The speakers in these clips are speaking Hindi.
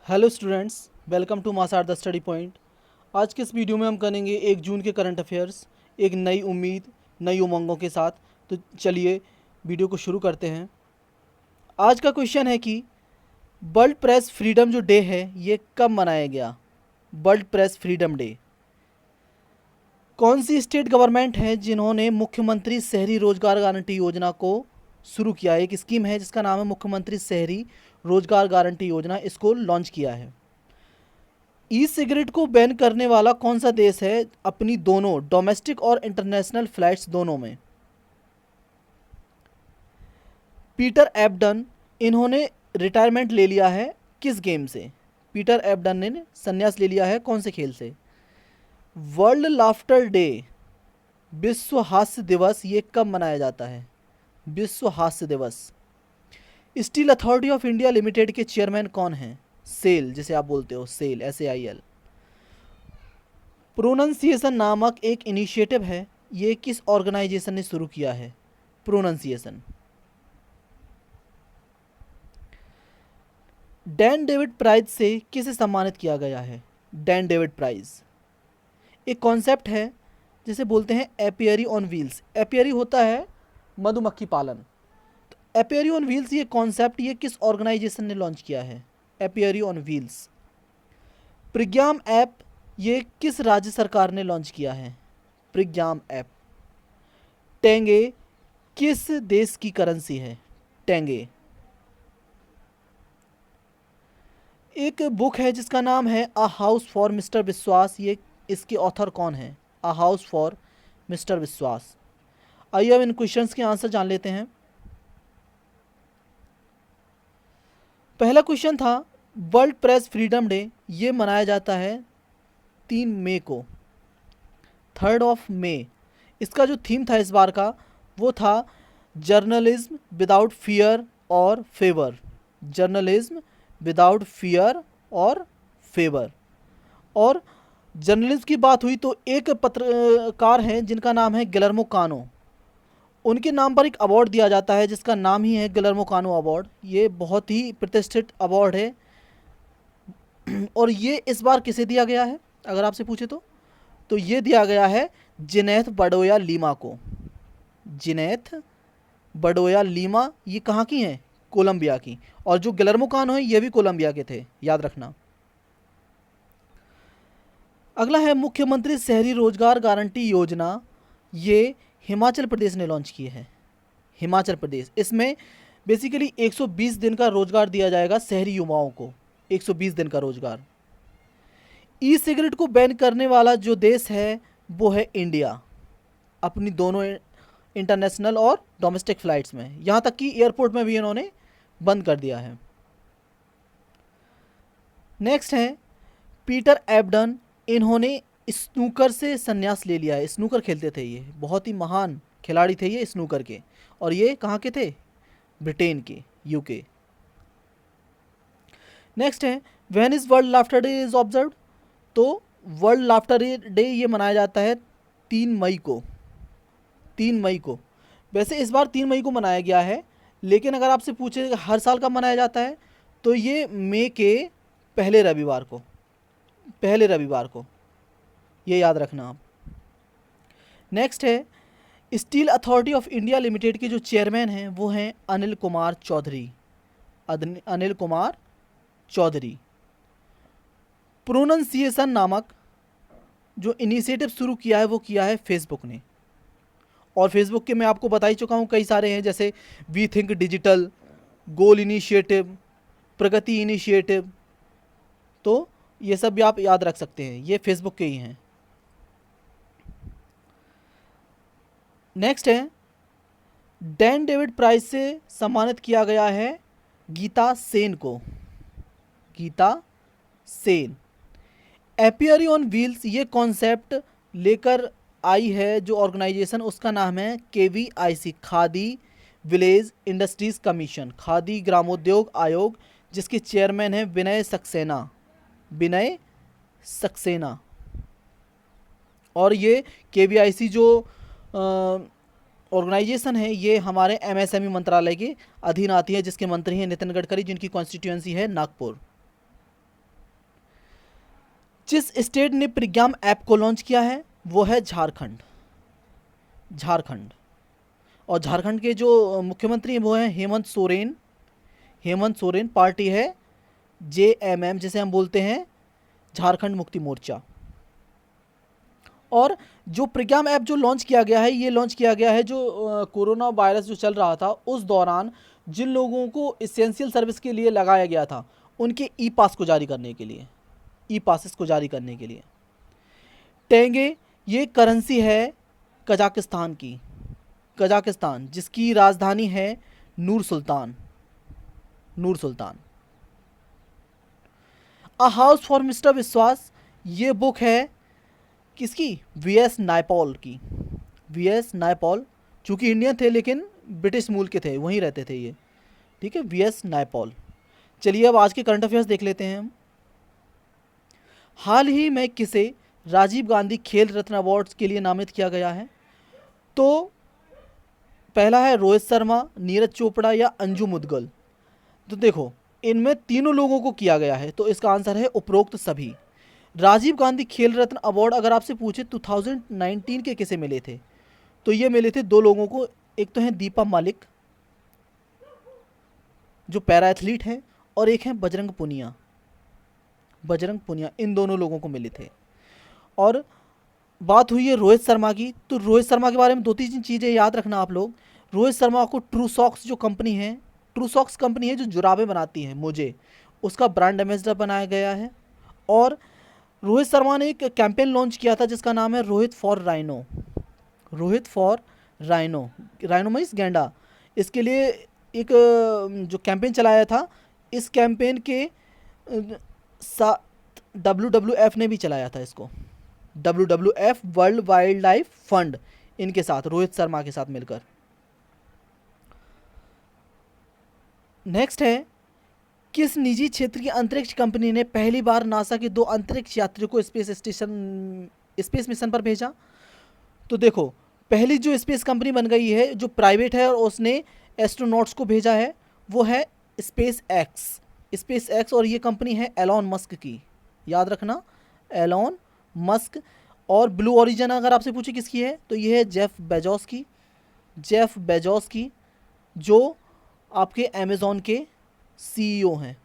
हेलो स्टूडेंट्स, वेलकम टू मासार द स्टडी पॉइंट। आज के इस वीडियो में हम करेंगे 1 जून के करंट अफेयर्स, एक नई उम्मीद, नई उमंगों के साथ। तो चलिए वीडियो को शुरू करते हैं। आज का क्वेश्चन है कि वर्ल्ड प्रेस फ्रीडम जो डे है ये कब मनाया गया। वर्ल्ड प्रेस फ्रीडम डे कौन सी स्टेट गवर्नमेंट है जिन्होंने मुख्यमंत्री शहरी रोजगार गारंटी योजना को शुरू किया। एक स्कीम है जिसका नाम है मुख्यमंत्री शहरी रोजगार गारंटी योजना, इसको लॉन्च किया है। ई सिगरेट को बैन करने वाला कौन सा देश है अपनी दोनों डोमेस्टिक और इंटरनेशनल फ्लाइट्स दोनों में। पीटर एबडन, इन्होंने रिटायरमेंट ले लिया है किस गेम से। पीटर एबडन ने संन्यास ले लिया है कौन से खेल से। वर्ल्ड लाफ्टर डे, विश्व हास्य दिवस, ये कब मनाया जाता है। विश्व हास्य दिवस। Steel authority of India limited के चेयरमैन कौन हैं। सेल, जिसे आप बोलते हो सेल, SAIL। प्रोनंसिएशन नामक एक इनिशिएटिव है, ये किस ऑर्गेनाइजेशन ने शुरू किया है। प्रोनंसिएशन। डैन डेविड प्राइज से किसे सम्मानित किया गया है। डैन डेविड प्राइज एक कॉन्सेप्ट है जिसे बोलते हैं एपियरी ऑन व्हील्स। एपियरी होता है मधुमक्खी पालन। तो एपियरी ऑन व्हील्स ये कॉन्सेप्ट ये किस ऑर्गेनाइजेशन ने लॉन्च किया है। Apiary on wheels. Pragyam app ये किस राज्य सरकार ने लॉन्च किया है। प्रज्ञाम ऐप। टेंगे किस देश की करेंसी है। टेंगे। एक बुक है जिसका नाम है अ हाउस फॉर मिस्टर विश्वास, ये इसके ऑथर कौन है। अ हाउस फॉर मिस्टर विश्वास। आइए अब इन क्वेश्चंस के आंसर जान लेते हैं। पहला क्वेश्चन था वर्ल्ड प्रेस फ्रीडम डे ये मनाया जाता है 3 मई को, 3 मई। इसका जो थीम था इस बार का वो था जर्नलिज्म विदाउट फियर और फेवर। जर्नलिज्म विदाउट फियर और फेवर। और जर्नलिज्म की बात हुई तो एक पत्रकार हैं जिनका नाम है गिलर्मो कानो। उनके नाम पर एक अवार्ड दिया जाता है जिसका नाम ही है गिलर्मो कानो अवार्ड। ये बहुत ही प्रतिष्ठित अवार्ड है। और ये इस बार किसे दिया गया है अगर आपसे पूछे तो ये दिया गया है जिनेथ बडोया लीमा को। जिनेथ बडोया लीमा ये कहाँ की हैं, कोलंबिया की। और जो गिलर्मो कानो है ये भी कोलंबिया के थे, याद रखना। अगला है मुख्यमंत्री शहरी रोजगार गारंटी योजना, ये हिमाचल प्रदेश ने लॉन्च की है। हिमाचल प्रदेश। इसमें बेसिकली 120 दिन का रोजगार दिया जाएगा शहरी युवाओं को। 120 दिन का रोजगार। ई सिगरेट को बैन करने वाला जो देश है वो है इंडिया, अपनी दोनों इंटरनेशनल और डोमेस्टिक फ़्लाइट्स में। यहाँ तक कि एयरपोर्ट में भी इन्होंने बंद कर दिया है। नेक्स्ट है पीटर एबडन, इन्होंने स्नूकर से संन्यास ले लिया है। स्नूकर खेलते थे ये, बहुत ही महान खिलाड़ी थे ये स्नूकर के। और ये कहाँ के थे, ब्रिटेन के, UK। नेक्स्ट है when is world laughter day is observe. तो वर्ल्ड लाफ्टर डे ये मनाया जाता है 3 मई को। 3 मई को। वैसे इस बार 3 मई को मनाया गया है, लेकिन अगर आपसे पूछे हर साल कब मनाया जाता है तो ये मई के पहले रविवार को। पहले रविवार को, ये याद रखना आप। नेक्स्ट है steel authority of India limited के जो चेयरमैन हैं वो हैं अनिल कुमार चौधरी। अनिल कुमार चौधरी। प्रोनंसिएशन नामक जो इनिशिएटिव शुरू किया है वो किया है फेसबुक ने। और फेसबुक के मैं आपको बता ही चुका हूँ कई सारे हैं, जैसे we think digital, goal initiative, Pragati initiative. तो ये सब भी आप याद रख सकते हैं, ये फेसबुक के ही हैं। नेक्स्ट है डैन डेविड प्राइज से सम्मानित किया गया है गीता सेन को। Geeta Sen. Apiary on wheels ये कॉन्सेप्ट लेकर आई है जो ऑर्गेनाइजेशन, उसका नाम है KVIC, Khadi village industries commission, Khadi ग्रामोद्योग आयोग, जिसके चेयरमैन हैं विनय सक्सेना। विनय सक्सेना। और ये KVIC जो ऑर्गेनाइजेशन है ये हमारे MSME मंत्रालय के अधीन आती है, जिसके मंत्री हैं नितिन गडकरी, जिनकी कॉन्स्टिट्यूएंसी है नागपुर। जिस स्टेट ने प्रज्ञान ऐप को लॉन्च किया है वो है झारखंड। झारखंड। और झारखंड के जो मुख्यमंत्री हैं वो हैं हेमंत सोरेन। हेमंत सोरेन। पार्टी है JMM, जिसे हम बोलते हैं झारखंड मुक्ति मोर्चा। और जो प्रज्ञान ऐप जो लॉन्च किया गया है, ये लॉन्च किया गया है जो कोरोना वायरस जो चल रहा था उस दौरान जिन लोगों को इसेंशियल सर्विस के लिए लगाया गया था उनके ई पास को जारी करने के लिए, ई पासेस को जारी करने के लिए। टेंगे ये करेंसी है कजाकिस्तान की। कजाकिस्तान, जिसकी राजधानी है नूर सुल्तान। नूर सुल्तान। अ हाउस फॉर मिस्टर विश्वास, ये बुक है किसकी? VS नायपॉल की। VS नायपॉल, चूँकि इंडियन थे लेकिन ब्रिटिश मूल के थे, वहीं रहते थे ये, ठीक है, VS नायपॉल। चलिए अब आज के करंट अफेयर्स देख लेते हैं हम। हाल ही में किसे राजीव गांधी खेल रत्न अवार्ड्स के लिए नामित किया गया है? तो पहला है रोहित शर्मा, नीरज चोपड़ा या अंजू मुदगल। तो देखो इनमें तीनों लोगों को किया गया है, तो इसका आंसर है उपरोक्त सभी। राजीव गांधी खेल रत्न अवार्ड अगर आपसे पूछे 2019 के किसे मिले थे, तो ये मिले थे दो लोगों को। एक तो है दीपा मालिक जो पैरा एथलीट हैं, और एक है बजरंग पुनिया। बजरंग पुनिया, इन दोनों लोगों को मिले थे। और बात हुई है रोहित शर्मा की, तो रोहित शर्मा के बारे में दो तीन चीज़ें याद रखना आप लोग। रोहित शर्मा को ट्रू सॉक्स जो कंपनी है, ट्रू सॉक्स कंपनी है जो जुराबें बनाती है मुझे, उसका ब्रांड एम्बेसडर बनाया गया है। और रोहित शर्मा ने एक कैंपेन लॉन्च किया था जिसका नाम है Rohit for rhino. Rohit for rhino, rhino means गैंडा। इसके लिए एक जो कैंपेन चलाया था, इस कैंपेन के साथ WWF ने भी चलाया था इसको। WWF world wild life fund, इनके साथ, रोहित शर्मा के साथ मिलकर। नेक्स्ट है, किस निजी क्षेत्र की अंतरिक्ष कंपनी ने पहली बार नासा के 2 अंतरिक्ष यात्रियों को स्पेस मिशन पर भेजा? तो देखो पहली जो स्पेस कंपनी बन गई है जो प्राइवेट है और उसने एस्ट्रोनॉट्स को भेजा है वो है स्पेस एक्स। और ये कंपनी है एलॉन मस्क की, याद रखना, एलॉन मस्क। और ब्लू ओरिजिन अगर आपसे पूछे किसकी है, तो ये है जेफ बेजोस की, जो आपके अमेज़ॉन के CEO हैं,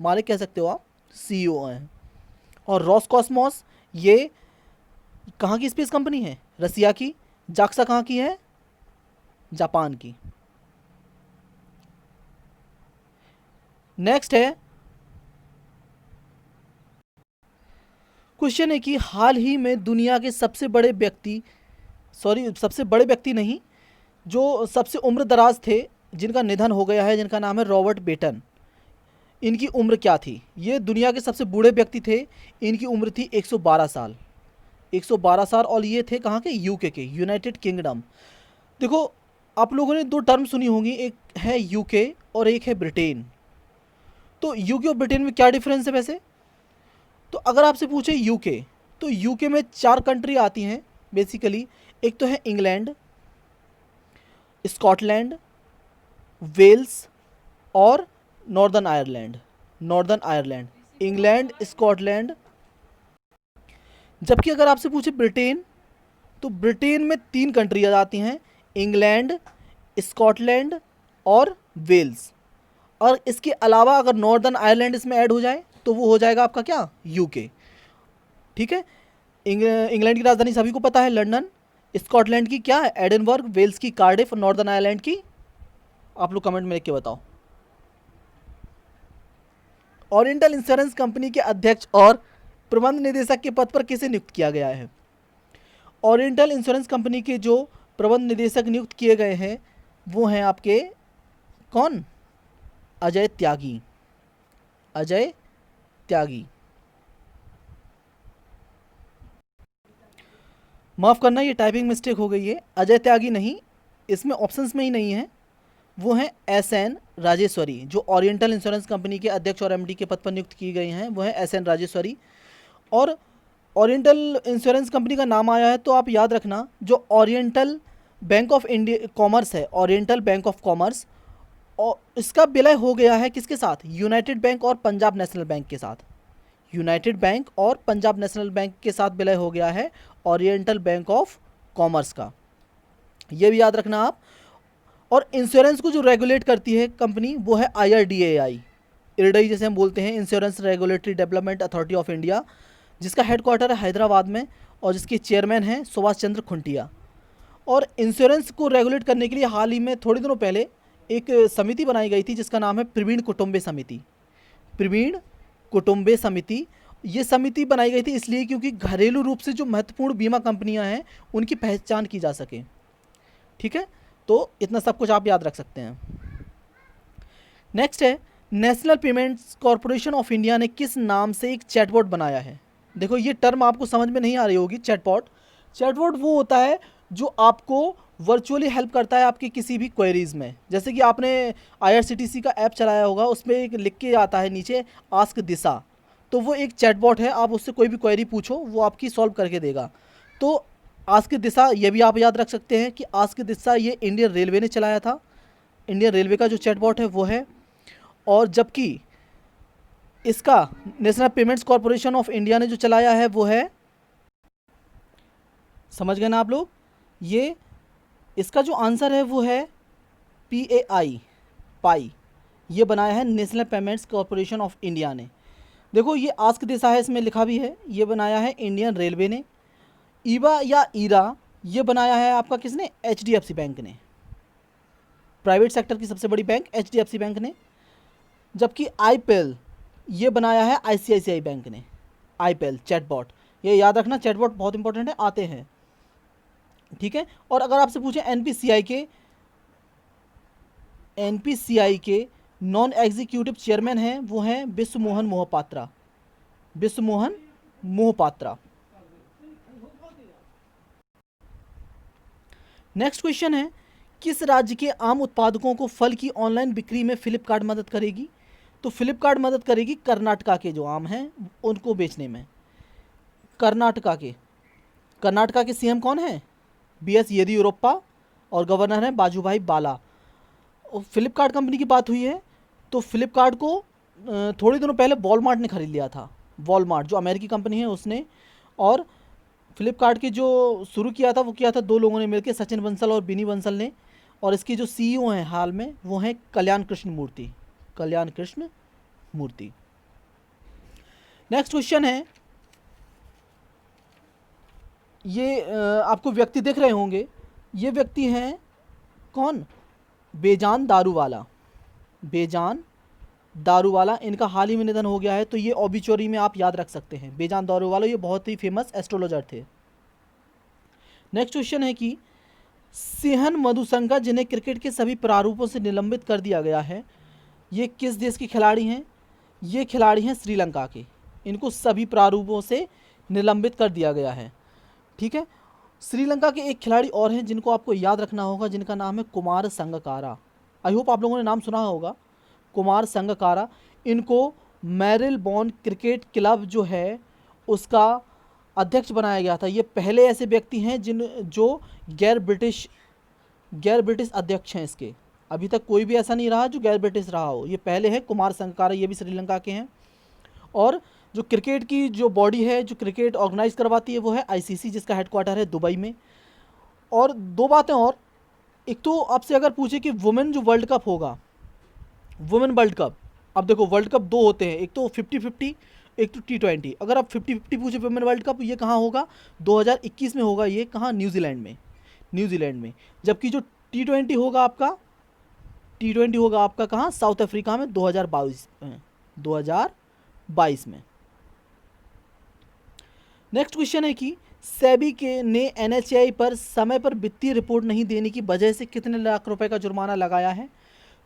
मालिक कह सकते हो आप, CEO हैं। और रॉसकॉस्मोस ये कहाँ की स्पेस कंपनी है? रसिया की। जाक्सा कहाँ की है? जापान की। नेक्स्ट है, क्वेश्चन है कि हाल ही में दुनिया के सबसे बड़े व्यक्ति नहीं, जो सबसे उम्र दराज थे जिनका निधन हो गया है, जिनका नाम है रॉबर्ट बेटन। इनकी उम्र क्या थी? ये दुनिया के सबसे बूढ़े व्यक्ति थे। इनकी उम्र थी 112 साल। 112 साल। और ये थे कहाँ के? UK के, यूनाइटेड किंगडम। देखो आप लोगों ने 2 टर्म सुनी होंगी, एक है UK और एक है ब्रिटेन। तो UK और ब्रिटेन में क्या डिफरेंस है वैसे? तो अगर आपसे पूछे UK, तो UK में 4 कंट्री आती हैं बेसिकली। एक तो है इंग्लैंड, स्कॉटलैंड, वेल्स और नॉर्दर्न आयरलैंड। England, Scotland. जबकि अगर आपसे पूछे ब्रिटेन, तो ब्रिटेन में 3 कंट्री आ जाती हैं, इंग्लैंड, स्कॉटलैंड और वेल्स। और इसके अलावा अगर नॉर्दर्न आयरलैंड इसमें ऐड हो जाए तो वो हो जाएगा आपका क्या? UK। ठीक है। इंग्लैंड की राजधानी सभी को पता है, लंदन। स्कॉटलैंड की क्या है? एडिनबर्ग। वेल्स की कार्डिफ। नॉर्दर्न आयरलैंड की आप लोग कमेंट में लिख के बताओ। ओरिएंटल इंश्योरेंस कंपनी के अध्यक्ष और प्रबंध निदेशक के पद पर किसे नियुक्त किया गया है? ओरिएंटल इंश्योरेंस कंपनी के जो प्रबंध निदेशक नियुक्त किए गए हैं वो हैं आपके कौन? अजय त्यागी। माफ़ करना, ये टाइपिंग मिस्टेक हो गई है। अजय त्यागी नहीं, इसमें ऑप्शंस में ही नहीं है। वो हैं SN राजेश्वरी, जो ओरिएंटल इंश्योरेंस कंपनी के अध्यक्ष और MD के पद पर नियुक्त की गई हैं, वो हैं SN राजेश्वरी। और ओरिएंटल इंश्योरेंस कंपनी का नाम आया है तो आप याद रखना, जो oriental bank of India commerce है, ओरिएंटल बैंक ऑफ कॉमर्स, और इसका विलय हो गया है किसके साथ? यूनाइटेड बैंक और पंजाब नेशनल बैंक के साथ। यूनाइटेड बैंक और पंजाब नेशनल बैंक के साथ विलय हो गया है ओरिएंटल बैंक ऑफ कॉमर्स का, ये भी याद रखना आप। और इंश्योरेंस को जो रेगुलेट करती है कंपनी वो है IRDAI, इरडई जैसे हम बोलते हैं, insurance regulatory development authority of India, जिसका हेडक्वार्टर है हैदराबाद में और जिसके चेयरमैन हैं सुभाष चंद्र खुंटिया। और इंश्योरेंस को रेगुलेट करने के लिए हाल ही में थोड़े दिनों पहले एक समिति बनाई गई थी जिसका नाम है प्रवीण कुटुंबे समिति। प्रवीण कुटुंबे समिति, ये समिति बनाई गई थी इसलिए क्योंकि घरेलू रूप से जो महत्वपूर्ण बीमा कंपनियां हैं उनकी पहचान की जा सके। ठीक है, तो इतना सब कुछ आप याद रख सकते हैं। नेक्स्ट है, national payments corporation of India ने किस नाम से एक चैटबॉट बनाया है। देखो ये टर्म आपको समझ में नहीं आ रही होगी, चैटबॉट। चैटबॉट वो होता है जो आपको वर्चुअली हेल्प करता है आपकी किसी भी क्वेरीज़ में। जैसे कि आपने IRCTC का ऐप चलाया होगा, उसमें एक लिख के आता है नीचे आस्क दिशा, तो वो एक चैटबॉट है, आप उससे कोई भी क्वेरी पूछो वो आपकी सॉल्व करके देगा। तो आस्क दिशा ये भी आप याद रख सकते हैं कि आस्क दिशा ये इंडियन रेलवे ने चलाया था, इंडियन रेलवे का जो चैटबॉट है वो है। और जबकि इसका national payments corporation of India ने जो चलाया है वो है, समझ गए ना आप लोग, ये इसका जो आंसर है वो है PAI, पाई, ये बनाया है national payments corporation of India ने। देखो ये आस्क दिशा है, इसमें लिखा भी है, ये बनाया है इंडियन रेलवे ने। ईवा या ईरा ये बनाया है आपका किसने, HDFC बैंक ने, प्राइवेट सेक्टर की सबसे बड़ी बैंक HDFC बैंक ने। जबकि IPEL ये बनाया है ICICI बैंक ने। IPEL चैटबॉट, ये याद रखना, चैटबॉट बहुत इंपॉर्टेंट है, आते हैं। ठीक है, और अगर आपसे पूछें NPCI के नॉन एग्जीक्यूटिव चेयरमैन हैं वो हैं विश्व मोहन मोहपात्रा, विश्व मोहन मोहपात्रा। नेक्स्ट क्वेश्चन है, किस राज्य के आम उत्पादकों को फल की ऑनलाइन बिक्री में फ्लिपकार्ट मदद करेगी। तो फ्लिपकार्ट मदद करेगी कर्नाटका के जो आम हैं उनको बेचने में। कर्नाटका के CM कौन है, BS येदियुरप्पा, और गवर्नर हैं बाजूभाई बाला। फ्लिपकार्ट कंपनी की बात हुई है तो फ्लिपकार्ट को थोड़े दिनों पहले वॉलमार्ट ने खरीद लिया था, वॉलमार्ट जो अमेरिकी कंपनी है उसने। और फ्लिपकार्ट की जो शुरू किया था वो किया था दो लोगों ने मिलकर, सचिन बंसल और बिनी बंसल ने। और इसकी जो CEO हैं हाल में वो हैं कल्याण कृष्ण मूर्ति। नेक्स्ट क्वेश्चन है, ये आपको व्यक्ति दिख रहे होंगे, ये व्यक्ति हैं कौन, बेजान दारूवाला, इनका हाल ही में निधन हो गया है। तो ये ऑबिचुरी में आप याद रख सकते हैं, बेजान दारूवाला, ये बहुत ही फेमस एस्ट्रोलॉजर थे। नेक्स्ट क्वेश्चन है कि सिहन मधुशंका जिन्हें क्रिकेट के सभी प्रारूपों से निलंबित कर दिया गया है, ये किस देश के खिलाड़ी हैं। ये खिलाड़ी हैं श्रीलंका के, इनको सभी प्रारूपों से निलंबित कर दिया गया है। ठीक है, श्रीलंका के एक खिलाड़ी और हैं जिनको आपको याद रखना होगा, जिनका नाम है कुमार संगकारा। आई होप आप लोगों ने नाम सुना होगा, कुमार संगकारा। इनको मैरिलबॉर्न क्रिकेट क्लब जो है उसका अध्यक्ष बनाया गया था। ये पहले ऐसे व्यक्ति हैं जो गैर ब्रिटिश अध्यक्ष हैं इसके। अभी तक कोई भी ऐसा नहीं रहा जो गैर ब्रिटिश रहा हो, ये पहले है कुमार संगकारा, ये भी श्रीलंका के हैं। और जो क्रिकेट की जो बॉडी है जो क्रिकेट ऑर्गेनाइज करवाती है वो है ICC, जिसका हेडक्वार्टर है दुबई में। और दो बातें और, एक तो आपसे अगर पूछे कि वुमेन जो वर्ल्ड कप होगा, वुमेन वर्ल्ड कप, अब देखो वर्ल्ड कप दो होते हैं, एक तो 50-50, एक तो T20। अगर आप 50-50 पूछे वुमेन वर्ल्ड कप, ये कहाँ होगा, 2021 में होगा। ये कहाँ, न्यूजीलैंड में। जबकि जो T20 होगा आपका कहाँ, साउथ अफ्रीका में 2022 में। नेक्स्ट क्वेश्चन है कि सेबी ने NHAI पर समय पर वित्तीय रिपोर्ट नहीं देने की वजह से कितने लाख रुपए का जुर्माना लगाया है।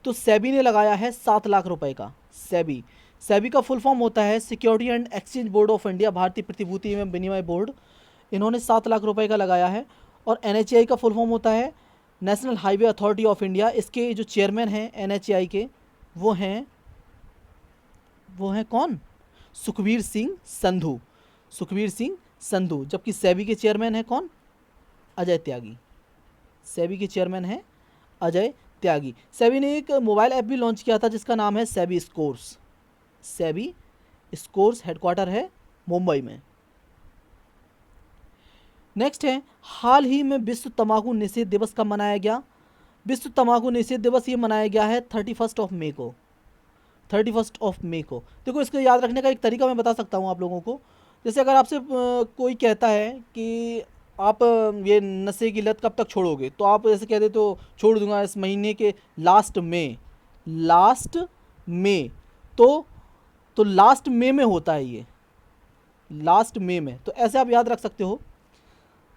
तो सेबी ने लगाया है 7 लाख रुपए का। सेबी का फुल फॉर्म होता है security and exchange board of India, भारतीय प्रतिभूति एवं विनिमय बोर्ड। इन्होंने 7 लाख रुपए का लगाया है। और NHAI का फुल फॉर्म होता है national highway authority of India. इसके जो चेयरमैन हैं NHAI के वो हैं कौन, सुखबीर सिंह संधू। जबकि सेबी के चेयरमैन हैं कौन, अजय त्यागी। सेबी ने एक मोबाइल ऐप भी लॉन्च किया था जिसका नाम है सेबी स्कोर्स हेडक्वार्टर है मुंबई में। नेक्स्ट है, हाल ही में विश्व तंबाकू निषेध दिवस कब मनाया गया? विश्व तंबाकू निषेध दिवस ये मनाया गया है 31 मई को। 31 मई को। देखो, इसको याद रखने का एक तरीका मैं बता सकता हूँ आप लोगों को। जैसे अगर आपसे कोई कहता है कि आप ये नशे की लत कब तक छोड़ोगे, तो आप जैसे कह देते हो छोड़ दूंगा इस महीने के लास्ट में। तो लास्ट मई में होता है ये, लास्ट मई में। तो ऐसे आप याद रख सकते हो।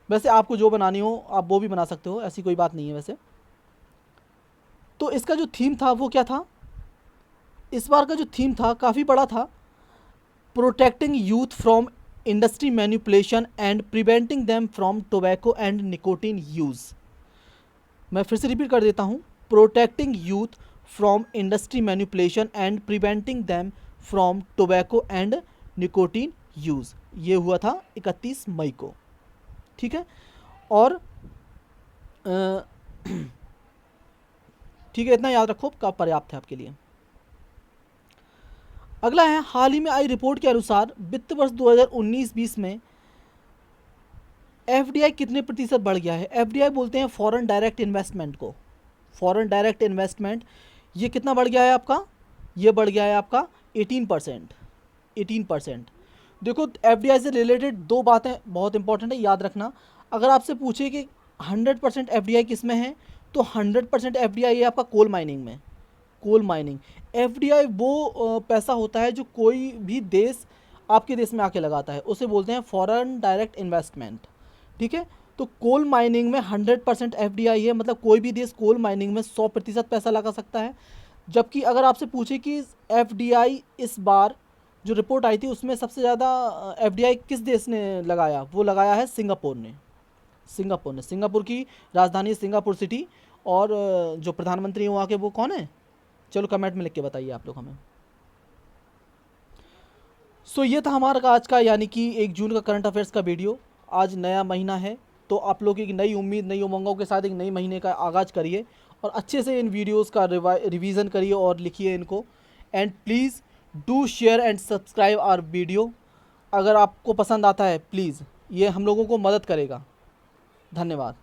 वैसे आपको जो बनानी हो आप वो भी बना सकते हो, ऐसी कोई बात नहीं है वैसे। तो इसका जो थीम था वो क्या था? इस बार का जो थीम था काफ़ी बड़ा था, protecting youth from industry manipulation and preventing them from tobacco and nicotine use. मैं फिर से रिपीट कर देता हूँ, protecting youth from industry manipulation and preventing them from tobacco and nicotine use. ये हुआ था 31 मई को, ठीक है। और ठीक है, इतना याद रखो, का पर्याप्त है आपके लिए। अगला है, हाल ही में आई रिपोर्ट के अनुसार वित्त वर्ष 2019-20 में एफडीआई कितने प्रतिशत बढ़ गया है? एफडीआई बोलते हैं फॉरेन डायरेक्ट इन्वेस्टमेंट को। फॉरेन डायरेक्ट इन्वेस्टमेंट ये कितना बढ़ गया है आपका? ये बढ़ गया है आपका 18%। 18%। देखो, एफडीआई से रिलेटेड दो बातें बहुत इंपॉर्टेंट है, याद रखना। अगर आपसे पूछे कि 100% एफडीआई किस में है, तो 100% एफडीआई है आपका कोल माइनिंग में। Coal mining. एफडीआई वो पैसा होता है जो कोई भी देश आपके देश में आके लगाता है, उसे बोलते हैं फॉरेन डायरेक्ट इन्वेस्टमेंट, ठीक है। तो कोल माइनिंग में 100% एफडीआई है, मतलब कोई भी देश कोल माइनिंग में 100% पैसा लगा सकता है। जबकि अगर आपसे पूछे कि एफडीआई इस बार जो रिपोर्ट आई थी उसमें सबसे ज़्यादा एफडीआई किस देश ने लगाया, वो लगाया है सिंगापुर ने। सिंगापुर की राजधानी सिंगापुर सिटी, और जो प्रधानमंत्री हैं वहाँ के वो कौन है? चलो कमेंट में लिख के बताइए आप लोग हमें। सो ये था हमारा आज का, यानी कि 1 जून का करंट अफेयर्स का वीडियो। आज नया महीना है, तो आप लोग एक नई उम्मीद, नई उमंगों के साथ एक नई महीने का आगाज़ करिए, और अच्छे से इन वीडियोस का रिवीजन करिए और लिखिए इनको। And please do share and subscribe our video. अगर आपको पसंद आता है प्लीज़, ये हम लोगों को मदद करेगा। धन्यवाद।